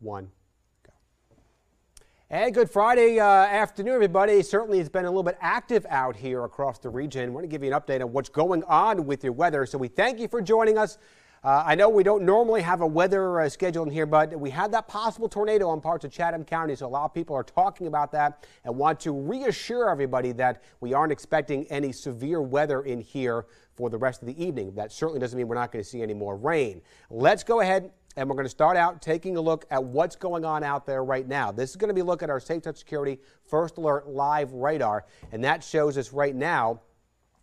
1, go. And good Friday afternoon, everybody. Certainly it's been a little bit active out here across the region. I want to give you an update on what's going on with your weather. So we thank you for joining us. I know we don't normally have a weather schedule in here, but we had that possible tornado on parts of Chatham County, so a lot of people are talking about that and want to reassure everybody that we aren't expecting any severe weather in here for the rest of the evening. That certainly doesn't mean we're not going to see any more rain. Let's go ahead and we're going to start out taking a look at what's going on out there right now. This is going to be a look at our Safe Touch Security First Alert Live radar, and that shows us right now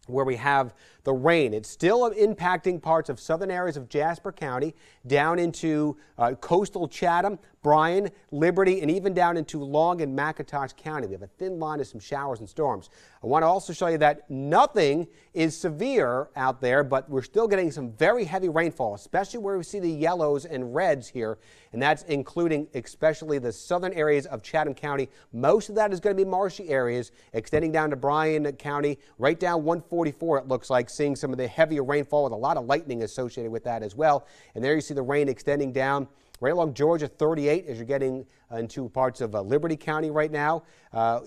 where we have the rain. It's still impacting parts of southern areas of Jasper County, down into coastal Chatham, Bryan, Liberty, and even down into Long and McIntosh County. We have a thin line of some showers and storms. I want to also show you that nothing is severe out there, but we're still getting some very heavy rainfall, especially where we see the yellows and reds here, and that's including especially the southern areas of Chatham County. Most of that is going to be marshy areas, extending down to Bryan County, right down 144, it looks like, seeing some of the heavier rainfall with a lot of lightning associated with that as well. And there you see the rain extending down right along Georgia 38 as you're getting into parts of Liberty County right now,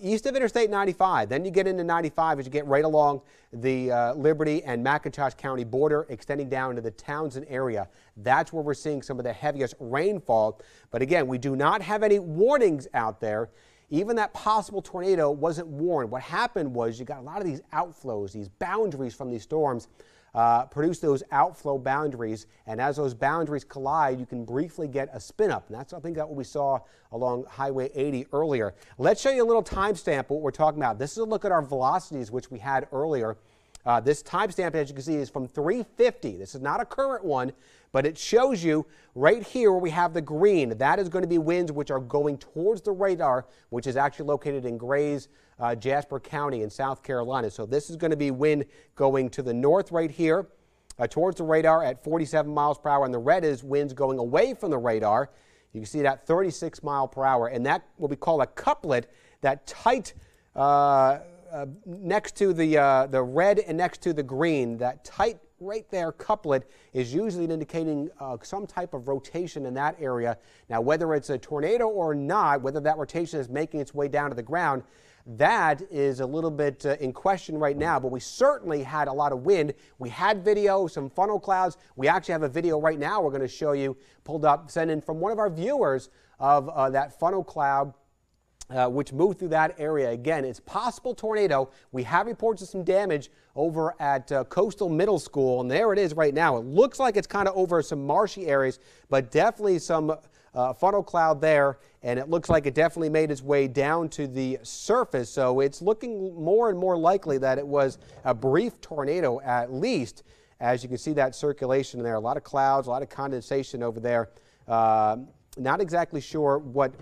east of Interstate 95. Then you get into 95 as you get right along the Liberty and McIntosh County border, extending down to the Townsend area. That's where we're seeing some of the heaviest rainfall. But again, we do not have any warnings out there. Even that possible tornado wasn't warned. What happened was you got a lot of these outflows, these boundaries from these storms, produce those outflow boundaries, and as those boundaries collide, you can briefly get a spin up, and that's, I think, what we saw along Highway 80 earlier. Let's show you a little timestamp what we're talking about. This is a look at our velocities, which we had earlier. This timestamp, as you can see, is from 350. This is not a current one, but it shows you right here where we have the green. That is going to be winds which are going towards the radar, which is actually located in Grays, Jasper County in South Carolina. So this is going to be wind going to the north right here towards the radar at 47 miles per hour, and the red is winds going away from the radar. You can see that 36 mile per hour, and that what we call a couplet, that tight next to the red and next to the green, that tight right there couplet is usually indicating some type of rotation in that area. Now, whether it's a tornado or not, whether that rotation is making its way down to the ground, that is a little bit in question right now, but we certainly had a lot of wind. We had video, some funnel clouds. We actually have a video right now we're going to show you, pulled up, sent in from one of our viewers of that funnel cloud which moved through that area. Again, it's possible tornado. We have reports of some damage over at Coastal Middle School, and there it is right now. It looks like it's kind of over some marshy areas, but definitely some funnel cloud there, and it looks like it definitely made its way down to the surface. So it's looking more and more likely that it was a brief tornado, at least, as you can see that circulation there. A lot of clouds, a lot of condensation over there. Not exactly sure what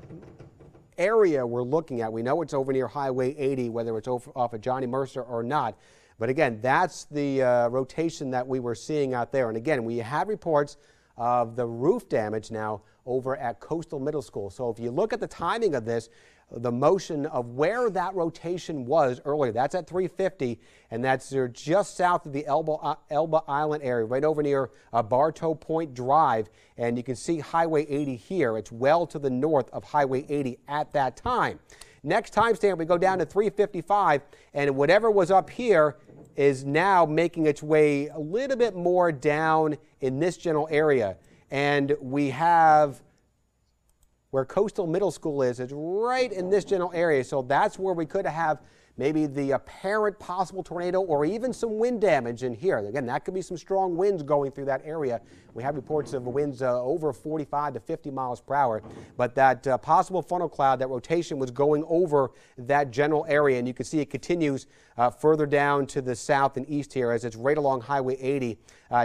area we're looking at. We know it's over near Highway 80, whether it's off of Johnny Mercer or not. But again, that's the rotation that we were seeing out there. And again, we have reports of the roof damage now over at Coastal Middle School. So if you look at the timing of this, the motion of where that rotation was earlier, that's at 350, and that's just south of the Elba Island area, right over near Bartow Point Drive. And you can see Highway 80 here. It's well to the north of Highway 80 at that time. Next timestamp, we go down to 355, and whatever was up here is now making its way a little bit more down in this general area. And we have where Coastal Middle School is, it's right in this general area. So that's where we could have maybe the apparent possible tornado or even some wind damage in here. Again, that could be some strong winds going through that area. We have reports of winds over 45 to 50 miles per hour. But that possible funnel cloud, that rotation was going over that general area. And you can see it continues further down to the south and east here as it's right along Highway 80,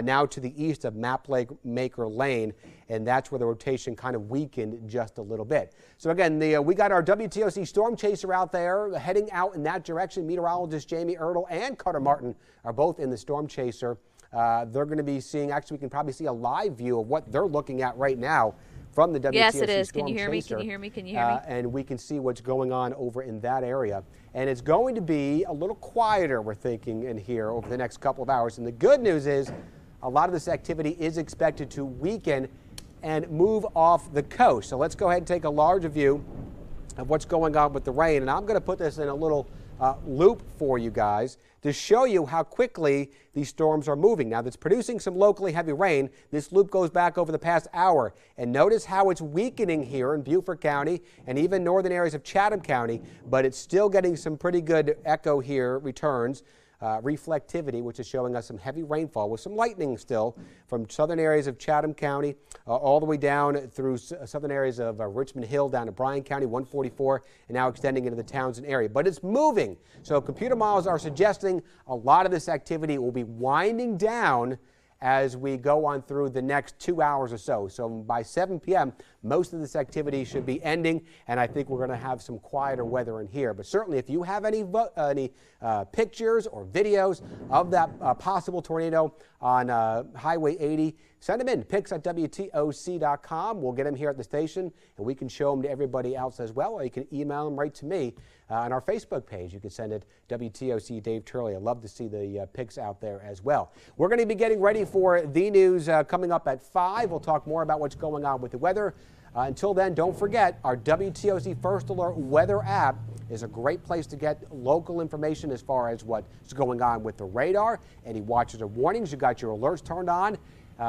now to the east of Mapmaker Lane. And that's where the rotation kind of weakened just a little bit. So again, we got our WTOC storm chaser out there heading out in that direction. Meteorologist Jamie Ertl and Carter Martin are both in the storm chaser. They're going to be seeing, actually we can probably see a live view of what they're looking at right now from the WTOC Yes, it is. storm Can you hear me? chaser. Can you hear me? Can you hear me? And we can see what's going on over in that area. And it's going to be a little quieter, we're thinking, in here over the next couple of hours. And the good news is a lot of this activity is expected to weaken and move off the coast. So let's go ahead and take a larger view of what's going on with the rain. And I'm going to put this in a little loop for you guys to show you how quickly these storms are moving. Now, that's producing some locally heavy rain. This loop goes back over the past hour. And notice how it's weakening here in Beaufort County and even northern areas of Chatham County, but it's still getting some pretty good echo here, returns. Reflectivity, which is showing us some heavy rainfall with some lightning still from southern areas of Chatham County all the way down through southern areas of Richmond Hill down to Bryan County, 144, and now extending into the Townsend area. But it's moving. So computer models are suggesting a lot of this activity will be winding down as we go on through the next 2 hours or so. So by 7 p.m., most of this activity should be ending, and I think we're going to have some quieter weather in here. But certainly, if you have any pictures or videos of that possible tornado on Highway 80, send them in, pics at WTOC.com. We'll get them here at the station, and we can show them to everybody else as well, or you can email them right to me on our Facebook page. You can send it WTOC Dave Turley. I'd love to see the pics out there as well. We're going to be getting ready for the news coming up at 5. We'll talk more about what's going on with the weather. Until then, don't forget, our WTOC First Alert weather app is a great place to get local information as far as what's going on with the radar, any watches or warnings. You got your alerts turned on.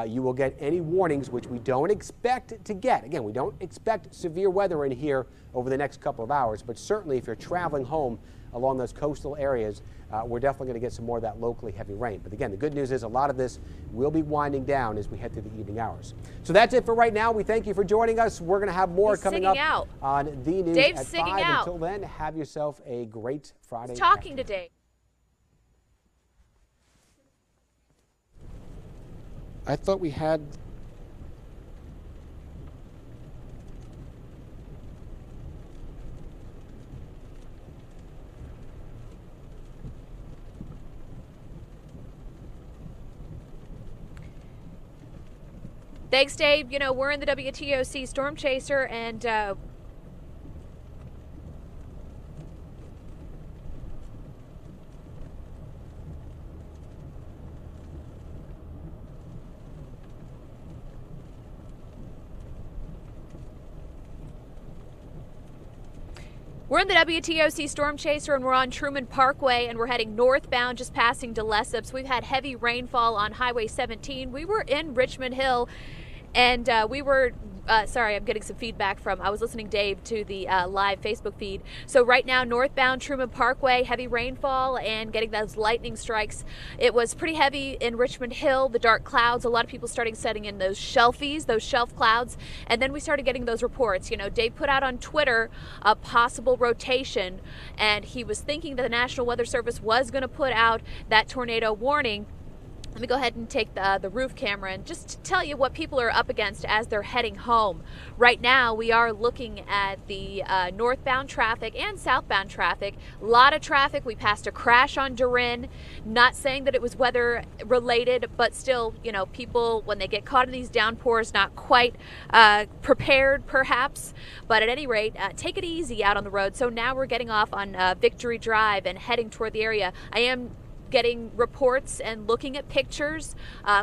You will get any warnings, which we don't expect to get. Again, we don't expect severe weather in here over the next couple of hours, but certainly if you're traveling home along those coastal areas, we're definitely going to get some more of that locally heavy rain. But again, the good news is a lot of this will be winding down as we head through the evening hours. So that's it for right now. We thank you for joining us. We're going to have more coming up on the news Dave's at 5. singing out. Until then, have yourself a great Friday. He's talking to Dave. I thought we had... Thanks, Dave. You know, we're in the WTOC Storm Chaser, and we're in the WTOC Storm Chaser, and we're on Truman Parkway, and we're heading northbound, just passing to Lesseps. We've had heavy rainfall on Highway 17. We were in Richmond Hill, and we were, sorry, I'm getting some feedback from, I was listening, Dave, to the live Facebook feed. So right now, northbound Truman Parkway, heavy rainfall and getting those lightning strikes. It was pretty heavy in Richmond Hill, the dark clouds. A lot of people starting setting in those shelfies, those shelf clouds. And then we started getting those reports. You know, Dave put out on Twitter a possible rotation, and he was thinking that the National Weather Service was going to put out that tornado warning. Let me go ahead and take the roof camera and just to tell you what people are up against as they're heading home. Right now, we are looking at the northbound traffic and southbound traffic. A lot of traffic. We passed a crash on Durin. Not saying that it was weather related, but still, you know, people, when they get caught in these downpours, not quite prepared, perhaps. But at any rate, take it easy out on the road. So now we're getting off on Victory Drive and heading toward the area. I am getting reports and looking at pictures.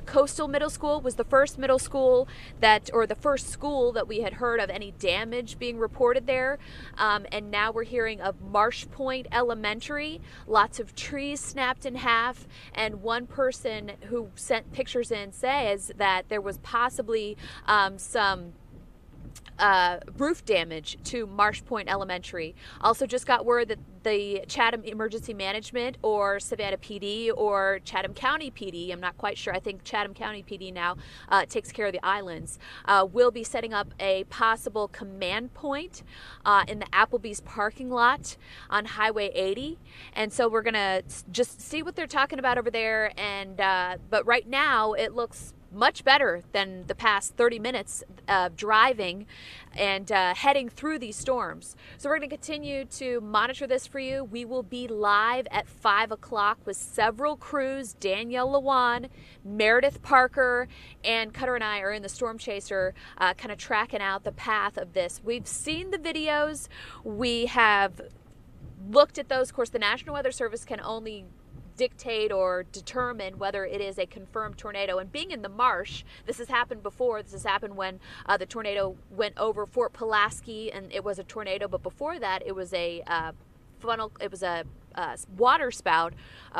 Coastal Middle School was the first middle school that, or the first school that we had heard of any damage being reported there. And now we're hearing of Marsh Point Elementary, lots of trees snapped in half. And one person who sent pictures in says that there was possibly some roof damage to Marsh Point Elementary. Also just got word that the Chatham Emergency Management or Savannah PD or Chatham County PD, I'm not quite sure, I think Chatham County PD now takes care of the islands, will be setting up a possible command point in the Applebee's parking lot on Highway 80. And so we're gonna just see what they're talking about over there. And but right now it looks much better than the past 30 minutes of driving and heading through these storms. So we're going to continue to monitor this for you. We will be live at 5 o'clock with several crews. Danielle Lewan, Meredith Parker, and Cutter and I are in the Storm Chaser kind of tracking out the path of this. We've seen the videos. We have looked at those. Of course, the National Weather Service can only dictate or determine whether it is a confirmed tornado. And being in the marsh, this has happened before. This has happened when the tornado went over Fort Pulaski, and it was a tornado. But before that, it was a water spout.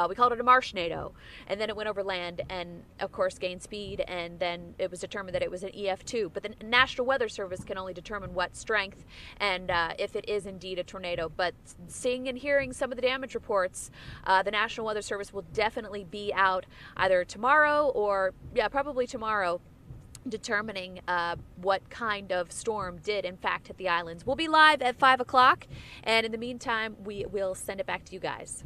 We called it a marsh-nado, and then it went over land and of course gained speed, and then it was determined that it was an EF2. But the National Weather Service can only determine what strength and if it is indeed a tornado. But seeing and hearing some of the damage reports, the National Weather Service will definitely be out either tomorrow or probably tomorrow, determining what kind of storm did in fact hit the islands. We'll be live at 5 o'clock, and in the meantime we will send it back to you guys.